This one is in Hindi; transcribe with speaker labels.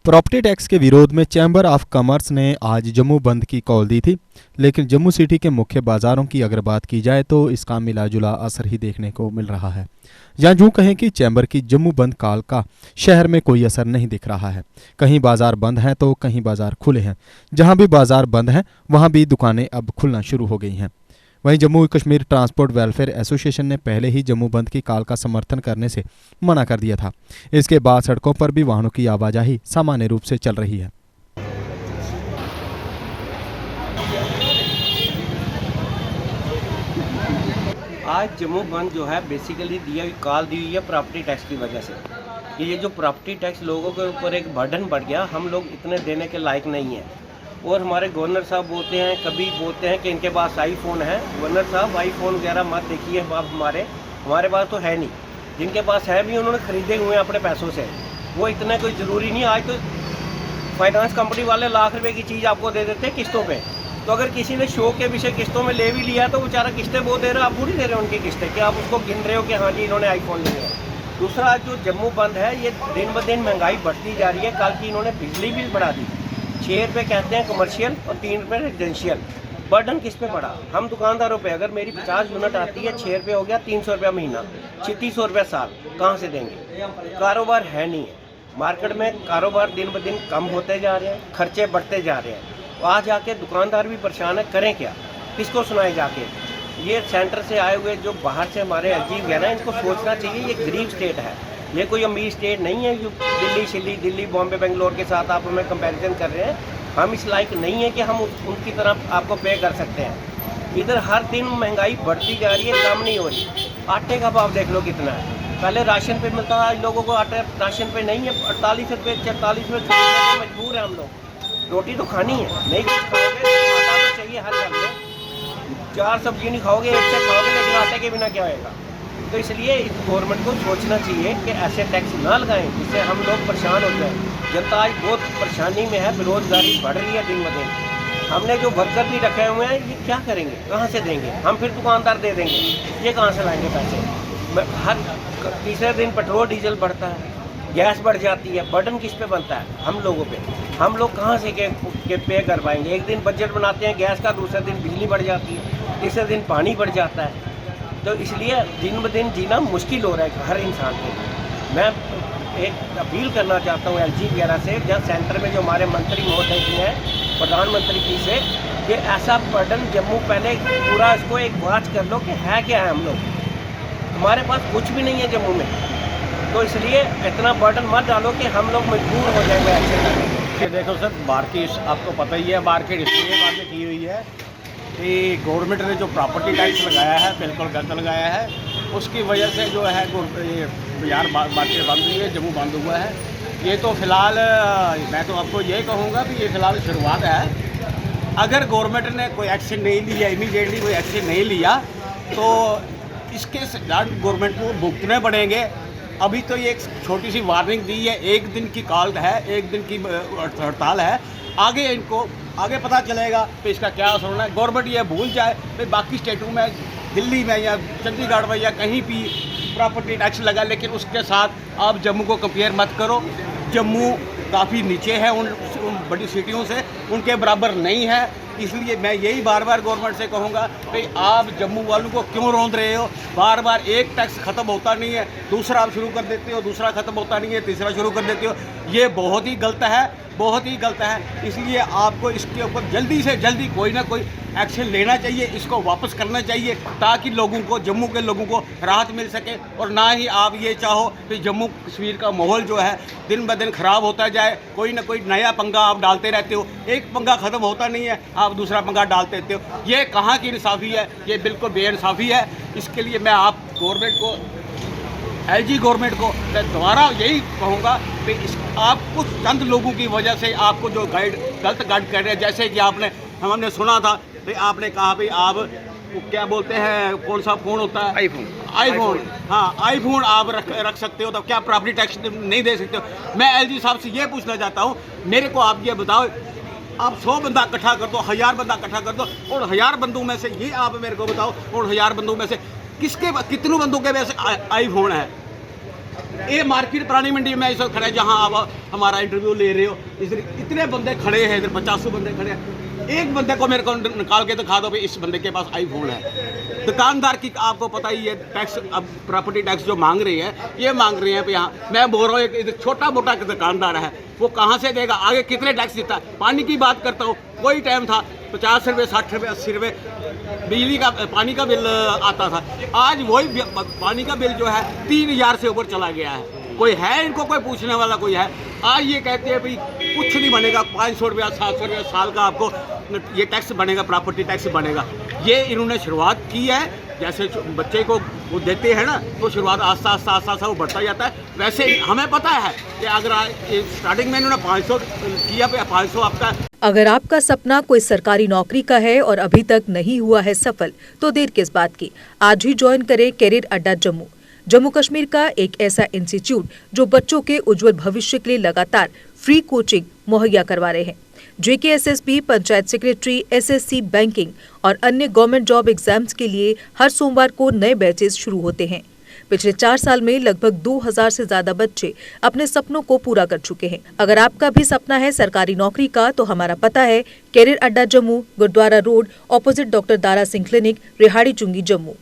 Speaker 1: प्रॉपर्टी टैक्स के विरोध में चैम्बर ऑफ कॉमर्स ने आज जम्मू बंद की कॉल दी थी, लेकिन जम्मू सिटी के मुख्य बाज़ारों की अगर बात की जाए तो इसका मिला जुला असर ही देखने को मिल रहा है। या यूँ कहें कि चैम्बर की जम्मू बंद कॉल का शहर में कोई असर नहीं दिख रहा है। कहीं बाज़ार बंद हैं तो कहीं बाज़ार खुले हैं। जहाँ भी बाज़ार बंद हैं वहाँ भी दुकानें अब खुलना शुरू हो गई हैं। वहीं Jammu Kashmir transport welfare association ने पहले ही जम्मू बंद की कॉल का समर्थन करने से मना कर दिया था। इसके बाद सड़कों पर भी वाहनों की आवाजाही सामान्य रूप से चल रही है।
Speaker 2: आज जम्मू बंद जो है बेसिकली कॉल दी हुई है प्रॉपर्टी टैक्स की वजह से कि ये जो प्रॉपर्टी टैक्स लोगों के ऊपर एक बर्डन बढ़ गया, हम लोग इतने देने के लायक नहीं हैं। और हमारे गवर्नर साहब बोलते हैं, कभी बोलते हैं कि इनके पास आईफोन है। गवर्नर साहब आईफोन वगैरह मत देखिए, आप हमारे पास तो है नहीं। जिनके पास है भी उन्होंने ख़रीदे हुए हैं अपने पैसों से, वो इतना कोई ज़रूरी नहीं। आज तो फाइनेंस कंपनी वाले लाख रुपए की चीज़ आपको दे देते हैं किस्तों पे। तो अगर किसी ने शौक के विषय किस्तों में ले भी लिया तो बेचारा किस्तें वो दे रहा, आप पूरी दे रहे हो उनकी किस्तें, कि आप उसको गिन रहे हो कि हाँ जी इन्होंने आईफोन लिए है। दूसरा, जो जम्मू बंद है ये दिन ब दिन महंगाई बढ़ती जा रही है। कल की इन्होंने बिजली बिल बढ़ा दी, 6 रुपये कहते हैं कमर्शियल और 3 रुपये रेजिडेंशियल। बर्डन किस पे पड़ा? हम दुकानदारों पे। अगर मेरी 50 यूनिट आती है, 6 रुपये हो गया, 300 रुपया महीना, 3600 रुपया साल, कहाँ से देंगे? कारोबार है नहीं है। मार्केट में कारोबार दिन ब दिन कम होते जा रहे हैं, खर्चे बढ़ते जा रहे हैं। वहाँ जाके दुकानदार भी परेशान है, करें क्या, किसको सुनाए जाके? ये सेंटर से आए हुए जो बाहर से हमारे अजीब है ना, इनको सोचना चाहिए ये गरीब स्टेट है, ये कोई अमीर स्टेट नहीं है। जो दिल्ली बॉम्बे बेंगलोर के साथ आप हमें कंपैरिजन कर रहे हैं। हम इस लायक नहीं है कि हम उनकी तरफ आपको पे कर सकते हैं। इधर हर दिन महंगाई बढ़ती जा रही है, कम नहीं हो रही। आटे का भाव देख लो कितना है। पहले राशन पे मिलता था, आज लोगों को आटा राशन पे नहीं है। 48 रुपये 44 रुपये मजबूर है हम लोग। रोटी तो खानी है, नहीं कुछ खाओगे तो आटा तो चाहिए हर घर में। 4 सब्जी नहीं खाओगे, एक से खाओगे, लेकिन आटे के बिना क्या होएगा? तो इसलिए गवर्नमेंट को सोचना चाहिए कि ऐसे टैक्स ना लगाएं जिससे हम लोग परेशान हो जाएं। जनता आज बहुत परेशानी में है, बेरोजगारी बढ़ रही है दिन ब दिन। हमने जो वर्कर भी रखे हुए हैं, ये क्या करेंगे, कहाँ से देंगे? हम फिर दुकानदार दे देंगे, ये कहाँ से लाएंगे पैसे? हर तीसरे दिन पेट्रोल डीजल बढ़ता है, गैस बढ़ जाती है। बर्डन किस पे बनता है? हम लोगों पे। हम लोग कहाँ से के पे कर पाएंगे? एक दिन बजट बनाते हैं गैस का, दूसरे दिन बिजली बढ़ जाती है, तीसरे दिन पानी बढ़ जाता है। तो इसलिए दिन ब दिन जीना मुश्किल हो रहा है हर इंसान के लिए। मैं एक अपील करना चाहता हूँ एलजी वगैरह से, जहाँ सेंटर में जो हमारे मंत्री महोदय जी हैं, प्रधानमंत्री जी से, कि ऐसा बर्डन जम्मू पहले पूरा इसको एक वाच कर लो कि है क्या है। हम लोग, हमारे पास कुछ भी नहीं है जम्मू में, तो इसलिए इतना बर्डन मत डालो कि हम लोग मजबूर हो जाएंगे ऐसे करने।
Speaker 3: देखो सर, मार्केट आपको पता ही है, मार्केट इसलिए मार्केट की हुई है कि गवर्नमेंट ने जो प्रॉपर्टी टैक्स लगाया है बिल्कुल गलत लगाया है। उसकी वजह से जो है ये बाजार मार्केट बंद हुई है, जम्मू बंद हुआ है। ये तो फ़िलहाल मैं तो आपको ये कहूँगा कि ये फ़िलहाल शुरुआत है। अगर गवर्नमेंट ने कोई एक्शन नहीं लिया, इमीडिएटली कोई एक्शन नहीं लिया, तो इसके साथ गवर्नमेंट को भुगतने पड़ेंगे। अभी तो ये एक छोटी सी वार्निंग दी है, 1 दिन की कॉल है, 1 दिन की हड़ताल है। आगे इनको आगे पता चलेगा तो इसका क्या असर होना है। गवर्नमेंट ये भूल जाए फिर बाकी स्टेटों में, दिल्ली में या चंडीगढ़ में या कहीं भी प्रॉपर्टी टैक्स लगा, लेकिन उसके साथ आप जम्मू को कंपेयर मत करो। जम्मू काफ़ी नीचे है उन बड़ी सिटियों से, उनके बराबर नहीं है। इसलिए मैं यही बार बार गवर्नमेंट से कहूँगा भाई, आप जम्मू वालों को क्यों रोंद रहे हो? बार बार एक टैक्स ख़त्म होता नहीं है, दूसरा आप शुरू कर देते हो, दूसरा ख़त्म होता नहीं है, तीसरा शुरू कर देते हो। ये बहुत ही गलत है, बहुत ही गलत है। इसलिए आपको इसके ऊपर जल्दी से जल्दी कोई ना कोई एक्शन लेना चाहिए, इसको वापस करना चाहिए, ताकि लोगों को, जम्मू के लोगों को राहत मिल सके। और ना ही आप ये चाहो कि जम्मू कश्मीर का माहौल जो है दिन ब दिन ख़राब होता जाए। कोई ना कोई नया पंगा आप डालते रहते हो, एक पंगा ख़त्म होता नहीं है, आप दूसरा पंगा डालते रहते हो। ये कहाँ की इंसाफ़ी है? ये बिल्कुल बेइंसाफ़ी है। इसके लिए मैं आप गवर्नमेंट को, एलजी गवर्नमेंट को मैं दोबारा यही कहूँगा कि आप कुछ चंद लोगों की वजह से आपको जो गलत गाइड कर रहे हैं, जैसे कि हमने सुना था भाई, आपने कहा भाई आप क्या बोलते हैं, कौन सा फ़ोन होता है? आईफोन। हाँ, आईफोन आप रख सकते हो, तो क्या प्रॉपर्टी टैक्स नहीं दे सकते हो? मैं एलजी साहब से ये पूछना चाहता हूँ, मेरे को आप ये बताओ, आप 100 बंदा इकट्ठा कर दो, 1000 बंदा इकट्ठा कर दो, और 1000 बंदों में से ये आप मेरे को बताओ, और 1000 बंदों में से कितने बंदों के वैसे आईफोन है? ये मार्केट पुरानी मंडी में इस वक्त खड़े जहाँ आप हमारा इंटरव्यू ले रहे हो, इतने बंदे खड़े हैं, इधर 50 बंदे खड़े हैं, एक बंदे को मेरे को निकाल के दिखा दो भाई इस बंदे के पास आईफोन है। दुकानदार की आपको पता ही है टैक्स, अब प्रॉपर्टी टैक्स जो मांग रही है ये मांग रहे हैं। यहाँ मैं बोल रहा हूँ एक छोटा मोटा दुकानदार है, वो कहाँ से देगा, आगे कितने टैक्स देता है। पानी की बात करता हूँ, कोई टाइम था 50 रुपये 60 रुपये 80 रुपये बिजली का पानी का बिल आता था, आज वही पानी का बिल जो है 3000 से ऊपर चला गया है। कोई है इनको कोई पूछने वाला कोई है? आज ये कहते हैं भाई कुछ नहीं बनेगा, 500 रुपया 700 रुपया साल का आपको ये टैक्स बनेगा, प्रॉपर्टी टैक्स बनेगा। ये इन्होंने शुरुआत की है, जैसे बच्चे को वो देते हैं ना तो शुरुआत आस्ता आस्ता वो बढ़ता जाता है। वैसे हमें पता है कि अगर स्टार्टिंग में इन्होंने 500 किया, 500 आपका।
Speaker 4: अगर आपका सपना कोई सरकारी नौकरी का है और अभी तक नहीं हुआ है सफल, तो देर किस बात की, आज ही ज्वाइन करें कैरियर अड्डा जम्मू। जम्मू कश्मीर का एक ऐसा इंस्टीट्यूट जो बच्चों के उज्जवल भविष्य के लिए लगातार फ्री कोचिंग मुहैया करवा रहे हैं। JKSSB, panchayat secretary, SSC, banking और अन्य गवर्नमेंट जॉब एग्जाम्स के लिए हर सोमवार को नए बैचेस शुरू होते हैं। पिछले 4 साल में लगभग 2000 से ज्यादा बच्चे अपने सपनों को पूरा कर चुके हैं। अगर आपका भी सपना है सरकारी नौकरी का, तो हमारा पता है career Adda Jammu, Gurdwara road, opposite doctor Dara Singh clinic, Rehari Chungi, Jammu.